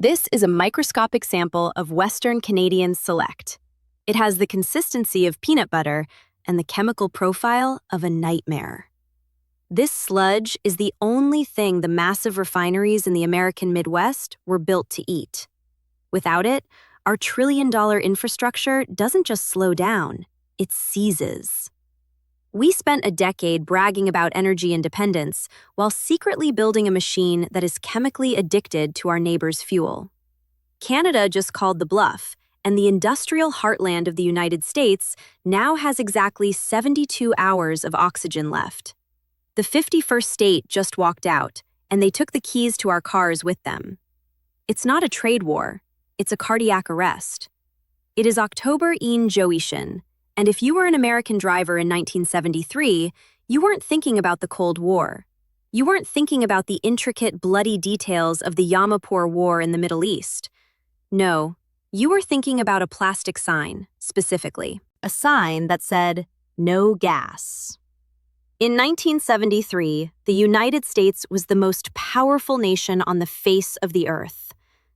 This is a microscopic sample of Western Canadian Select. It has the consistency of peanut butter and the chemical profile of a nightmare. This sludge is the only thing the massive refineries in the American Midwest were built to eat. Without it, our trillion-dollar infrastructure doesn't just slow down, it seizes. We spent a decade bragging about energy independence while secretly building a machine that is chemically addicted to our neighbor's fuel. Canada just called the bluff, and the industrial heartland of the United States now has exactly 72 hours of oxygen left. The 51st state just walked out, and they took the keys to our cars with them. It's not a trade war, it's a cardiac arrest. It is October een Joetion, and if you were an American driver in 1973, you weren't thinking about the Cold War. You weren't thinking about the intricate, bloody details of the Yom Kippur War in the Middle East. No, you were thinking about a plastic sign, specifically. A sign that said, "No gas." In 1973, the United States was the most powerful nation on the face of the earth.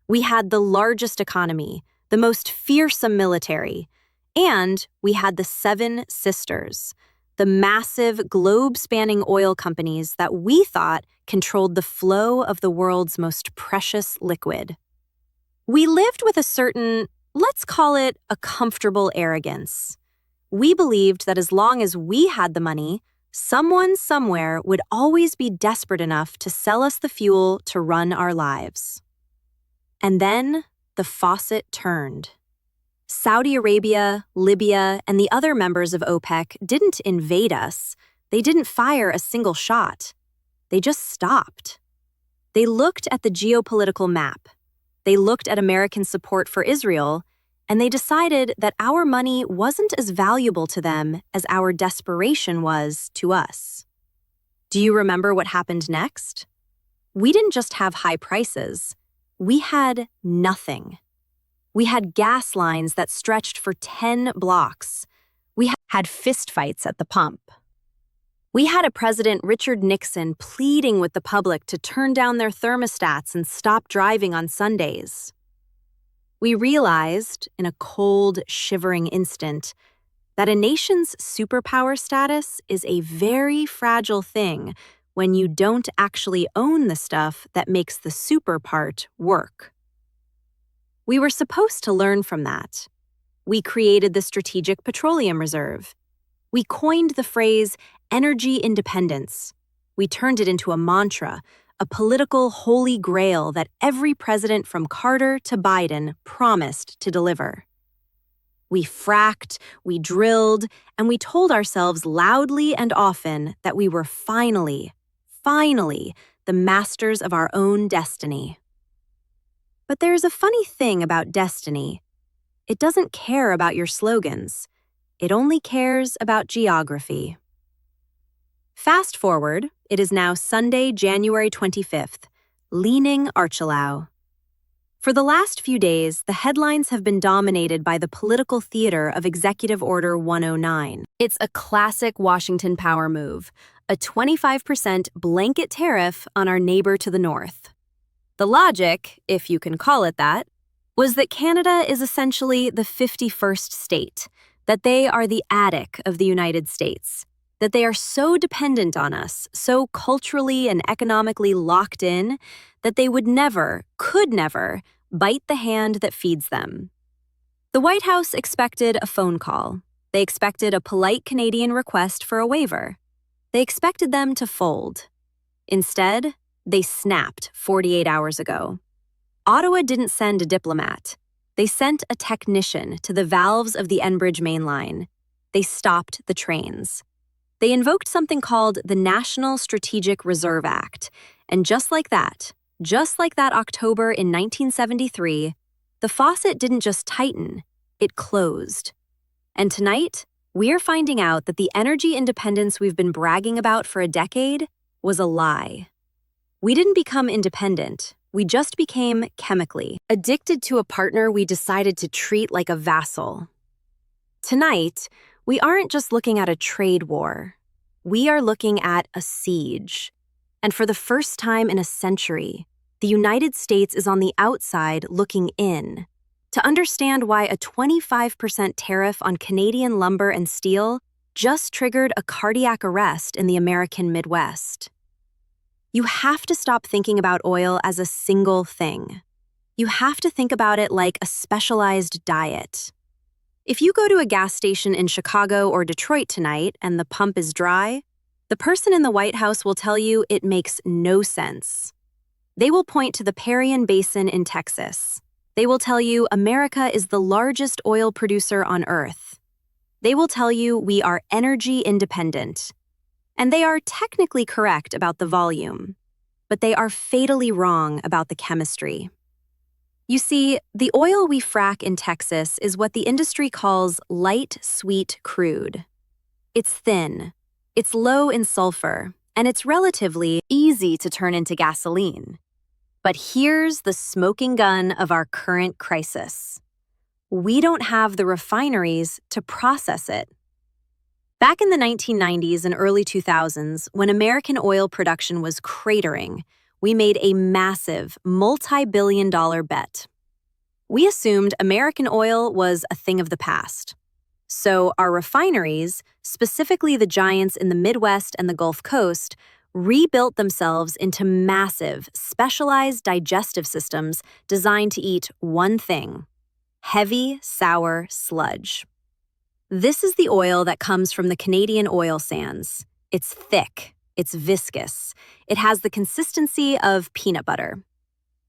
We had the largest economy, the most fearsome military, and we had the Seven Sisters, the massive globe-spanning oil companies that we thought controlled the flow of the world's most precious liquid. We lived with a certain, let's call it a comfortable arrogance. We believed that as long as we had the money, someone somewhere would always be desperate enough to sell us the fuel to run our lives. And then the faucet turned. Saudi Arabia, Libya, and the other members of OPEC didn't invade us. They didn't fire a single shot. They just stopped. They looked at the geopolitical map. They looked at American support for Israel, and they decided that our money wasn't as valuable to them as our desperation was to us. Do you remember what happened next? We didn't just have high prices. We had nothing. We had gas lines that stretched for 10 blocks. We had fistfights at the pump. We had a President Richard Nixon pleading with the public to turn down their thermostats and stop driving on Sundays. We realized, in a cold, shivering instant, that a nation's superpower status is a very fragile thing when you don't actually own the stuff that makes the super part work. We were supposed to learn from that. We created the Strategic Petroleum Reserve. We coined the phrase energy independence. We turned it into a mantra, a political holy grail that every president from Carter to Biden promised to deliver. We fracked, we drilled, and we told ourselves loudly and often that we were finally the masters of our own destiny. But there's a funny thing about destiny. It doesn't care about your slogans. It only cares about geography. Fast forward, it is now Sunday, January 25th, Leaning Archelaus. For the last few days, the headlines have been dominated by the political theater of Executive Order 109. It's a classic Washington power move, a 25% blanket tariff on our neighbor to the north. The logic, if you can call it that, was that Canada is essentially the 51st state, that they are the attic of the United States, that they are so dependent on us, so culturally and economically locked in, that they would never, could never, bite the hand that feeds them. The White House expected a phone call. They expected a polite Canadian request for a waiver. They expected them to fold. Instead, they snapped 48 hours ago. Ottawa didn't send a diplomat. They sent a technician to the valves of the Enbridge mainline. They stopped the trains. They invoked something called the National Strategic Reserve Act, and just like that October in 1973, the faucet didn't just tighten, it closed. And tonight, we're finding out that the energy independence we've been bragging about for a decade was a lie. We didn't become independent, we just became chemically addicted to a partner we decided to treat like a vassal. Tonight, we aren't just looking at a trade war. We are looking at a siege. And for the first time in a century, The United States is on the outside looking in. To understand why a 25% tariff on Canadian lumber and steel just triggered a cardiac arrest in the American Midwest. You have to stop thinking about oil as a single thing. You have to think about it like a specialized diet. If you go to a gas station in Chicago or Detroit tonight and the pump is dry, the person in the White House will tell you it makes no sense. They will point to the Permian Basin in Texas. They will tell you America is the largest oil producer on Earth. They will tell you we are energy independent. And they are technically correct about the volume, but they are fatally wrong about the chemistry. You see, the oil we frack in Texas is what the industry calls light sweet crude. It's thin, it's low in sulfur, and it's relatively easy to turn into gasoline. But here's the smoking gun of our current crisis. We don't have the refineries to process it. Back in the 1990s and early 2000s, when American oil production was cratering, we made a massive, multi-billion-dollar bet. We assumed American oil was a thing of the past. So our refineries, specifically the giants in the Midwest and the Gulf Coast, rebuilt themselves into massive, specialized digestive systems designed to eat one thing: heavy, sour sludge. This is the oil that comes from the Canadian oil sands. It's thick, it's viscous, it has the consistency of peanut butter.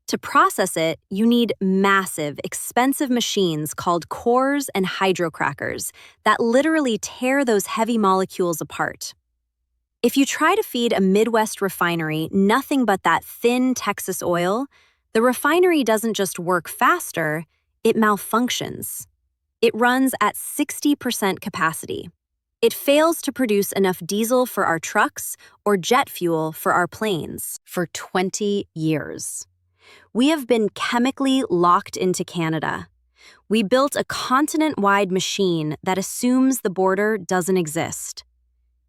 To process it, you need massive, expensive machines called cores and hydrocrackers that literally tear those heavy molecules apart. If you try to feed a Midwest refinery nothing but that thin Texas oil, the refinery doesn't just work faster, it malfunctions. It runs at 60% capacity. It fails to produce enough diesel for our trucks or jet fuel for our planes for 20 years. We have been chemically locked into Canada. We built a continent-wide machine that assumes the border doesn't exist.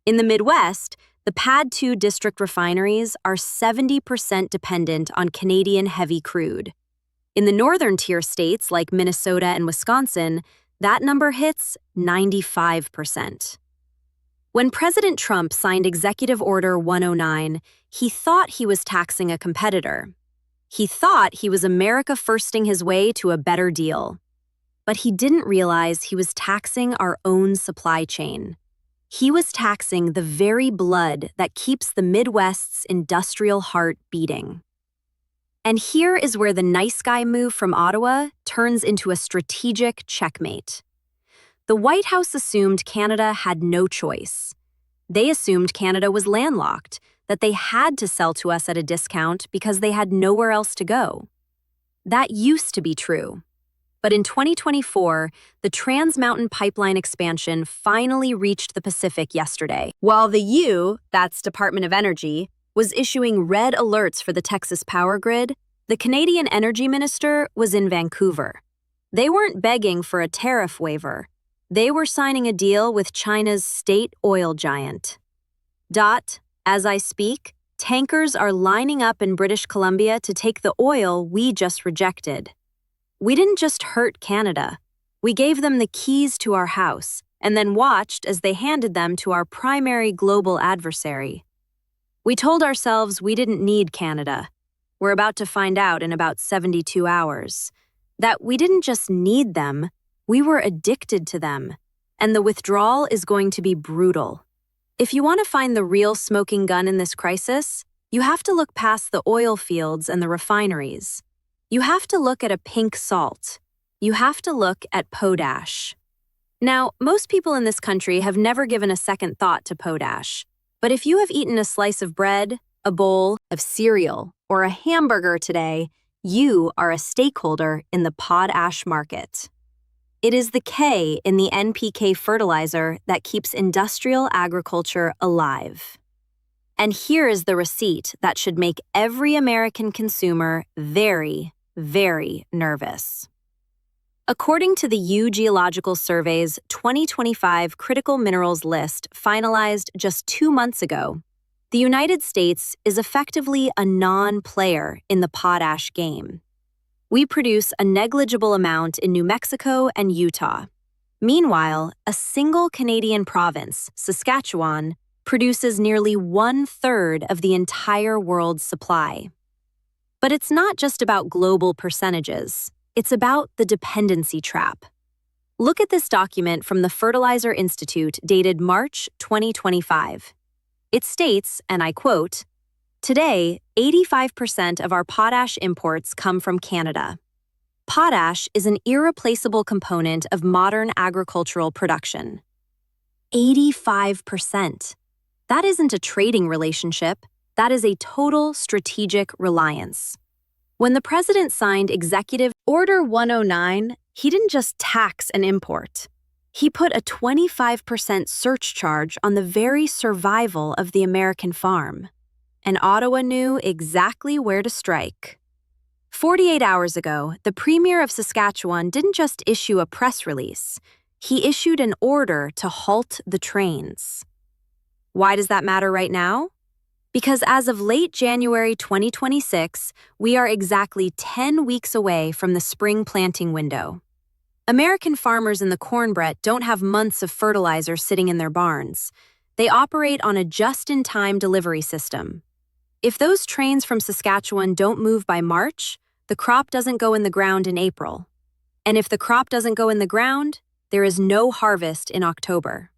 In the Midwest, the PADD 2 district refineries are 70% dependent on Canadian heavy crude. In the northern tier states like Minnesota and Wisconsin, that number hits 95%. When President Trump signed Executive Order 109, he thought he was taxing a competitor. He thought he was America firsting his way to a better deal. But he didn't realize he was taxing our own supply chain. He was taxing the very blood that keeps the Midwest's industrial heart beating. And here is where the nice guy move from Ottawa turns into a strategic checkmate. The White House assumed Canada had no choice. They assumed Canada was landlocked, that they had to sell to us at a discount because they had nowhere else to go. That used to be true. But in 2024, the Trans Mountain Pipeline expansion finally reached the Pacific yesterday. While the U, that's Department of Energy, was issuing red alerts for the Texas power grid, the Canadian Energy Minister was in Vancouver. They weren't begging for a tariff waiver. They were signing a deal with China's state oil giant. As I speak, tankers are lining up in British Columbia to take the oil we just rejected. We didn't just hurt Canada. We gave them the keys to our house and then watched as they handed them to our primary global adversary. We told ourselves we didn't need Canada. We're about to find out in about 72 hours. That we didn't just need them, we were addicted to them. And the withdrawal is going to be brutal. If you want to find the real smoking gun in this crisis, you have to look past the oil fields and the refineries. You have to look at a pink salt. You have to look at potash. Now, most people in this country have never given a second thought to potash. But if you have eaten a slice of bread, a bowl of cereal, or a hamburger today, you are a stakeholder in the potash market. It is the K in the NPK fertilizer that keeps industrial agriculture alive. And here is the receipt that should make every American consumer very, very nervous. According to the U Geological Survey's 2025 critical minerals list finalized just 2 months ago, The United States is effectively a non-player in the potash game. We produce a negligible amount in New Mexico and Utah. Meanwhile, a single Canadian province, Saskatchewan, produces nearly 1/3 of the entire world's supply. But it's not just about global percentages. It's about the dependency trap. Look at this document from the Fertilizer Institute dated March 2025. It states, and I quote, "Today, 85% of our potash imports come from Canada. Potash is an irreplaceable component of modern agricultural production." 85%. That isn't a trading relationship, that is a total strategic reliance. When the president signed Executive Order 109, he didn't just tax an import. He put a 25% surcharge on the very survival of the American farm. And Ottawa knew exactly where to strike. 48 hours ago, the Premier of Saskatchewan didn't just issue a press release. He issued an order to halt the trains. Why does that matter right now? Because as of late January 2026, we are exactly 10 weeks away from the spring planting window. American farmers in the Corn Belt don't have months of fertilizer sitting in their barns. They operate on a just-in-time delivery system. If those trains from Saskatchewan don't move by March, the crop doesn't go in the ground in April. And if the crop doesn't go in the ground, there is no harvest in October.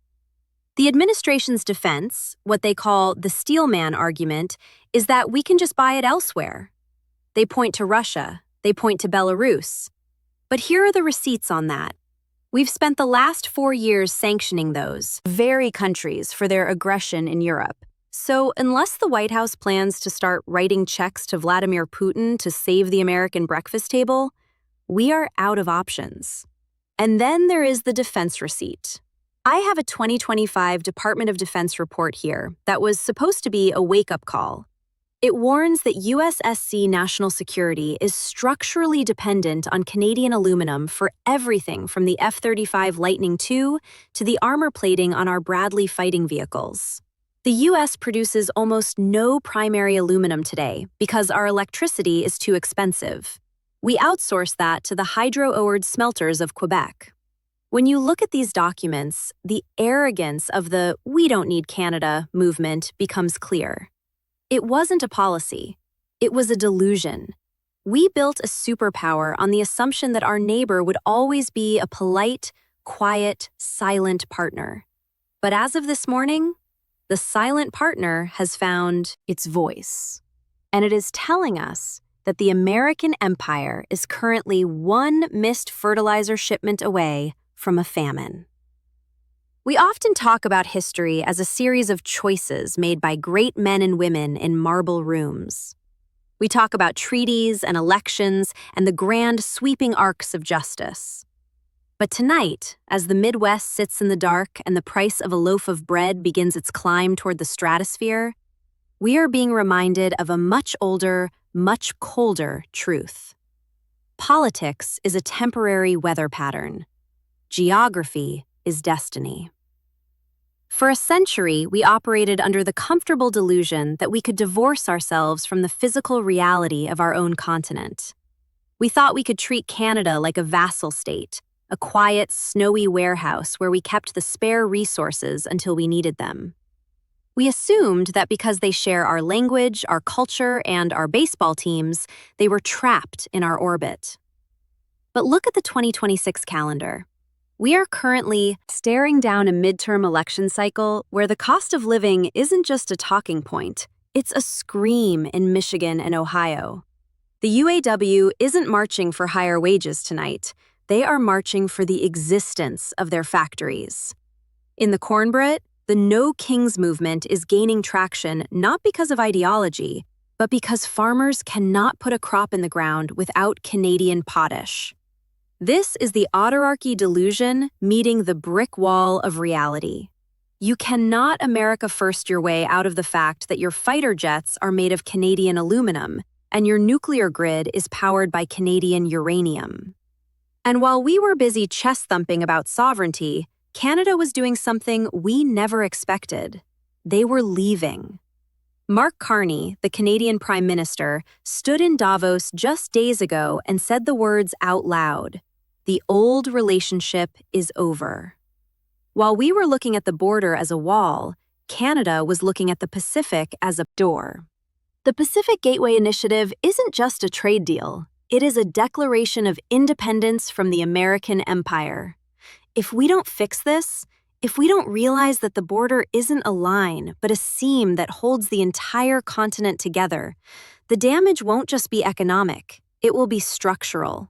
The administration's defense, what they call the steelman argument, is that we can just buy it elsewhere. They point to Russia, they point to Belarus. But here are the receipts on that. We've spent the last 4 years sanctioning those very countries for their aggression in Europe. So unless the White House plans to start writing checks to Vladimir Putin to save the American breakfast table, we are out of options. And then there is the defense receipt. I have a 2025 Department of Defense report here that was supposed to be a wake-up call. It warns that USSC national security is structurally dependent on Canadian aluminum for everything from the F-35 Lightning II to the armor plating on our Bradley fighting vehicles. The U.S. produces almost no primary aluminum today because our electricity is too expensive. We outsource that to the hydro-owered smelters of Quebec. When you look at these documents, the arrogance of the "we don't need Canada" movement becomes clear. It wasn't a policy. It was a delusion. We built a superpower on the assumption that our neighbor would always be a polite, quiet, silent partner. But as of this morning, the silent partner has found its voice. And it is telling us that the American empire is currently one missed fertilizer shipment away from a famine. We often talk about history as a series of choices made by great men and women in marble rooms. We talk about treaties and elections and the grand sweeping arcs of justice. But tonight, as the Midwest sits in the dark and the price of a loaf of bread begins its climb toward the stratosphere, we are being reminded of a much older, much colder truth. Politics is a temporary weather pattern. Geography is destiny. For a century, we operated under the comfortable delusion that we could divorce ourselves from the physical reality of our own continent. We thought we could treat Canada like a vassal state, a quiet, snowy warehouse where we kept the spare resources until we needed them. We assumed that because they share our language, our culture, and our baseball teams, they were trapped in our orbit. But look at the 2026 calendar. We are currently staring down a midterm election cycle where the cost of living isn't just a talking point, it's a scream in Michigan and Ohio. The UAW isn't marching for higher wages tonight. They are marching for the existence of their factories. In the Corn Belt, the No Kings movement is gaining traction not because of ideology, but because farmers cannot put a crop in the ground without Canadian potash. This is the autarky delusion meeting the brick wall of reality. You cannot America first your way out of the fact that your fighter jets are made of Canadian aluminum and your nuclear grid is powered by Canadian uranium. And while we were busy chest-thumping about sovereignty, Canada was doing something we never expected. They were leaving. Mark Carney, the Canadian Prime Minister, stood in Davos just days ago and said the words out loud: "The old relationship is over." While we were looking at the border as a wall, Canada was looking at the Pacific as a door. The Pacific Gateway Initiative isn't just a trade deal. It is a declaration of independence from the American empire. If we don't fix this, if we don't realize that the border isn't a line, but a seam that holds the entire continent together, the damage won't just be economic, it will be structural.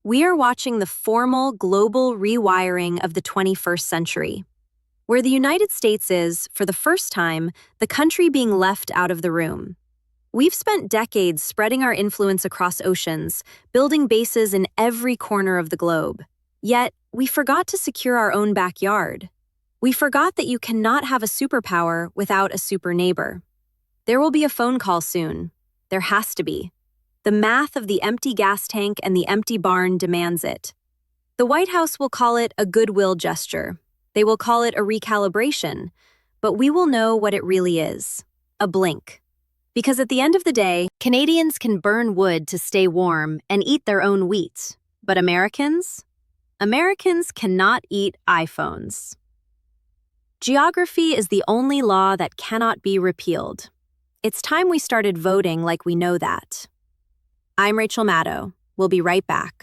We are watching the formal global rewiring of the 21st century, where the United States is, for the first time, the country being left out of the room. We've spent decades spreading our influence across oceans, building bases in every corner of the globe. Yet, we forgot to secure our own backyard. We forgot that you cannot have a superpower without a super neighbor. There will be a phone call soon. There has to be. The math of the empty gas tank and the empty barn demands it. The White House will call it a goodwill gesture. They will call it a recalibration. But we will know what it really is: a blink. Because at the end of the day, Canadians can burn wood to stay warm and eat their own wheat. But Americans? Americans cannot eat iPhones. Geography is the only law that cannot be repealed. It's time we started voting like we know that. I'm Rachel Maddow. We'll be right back.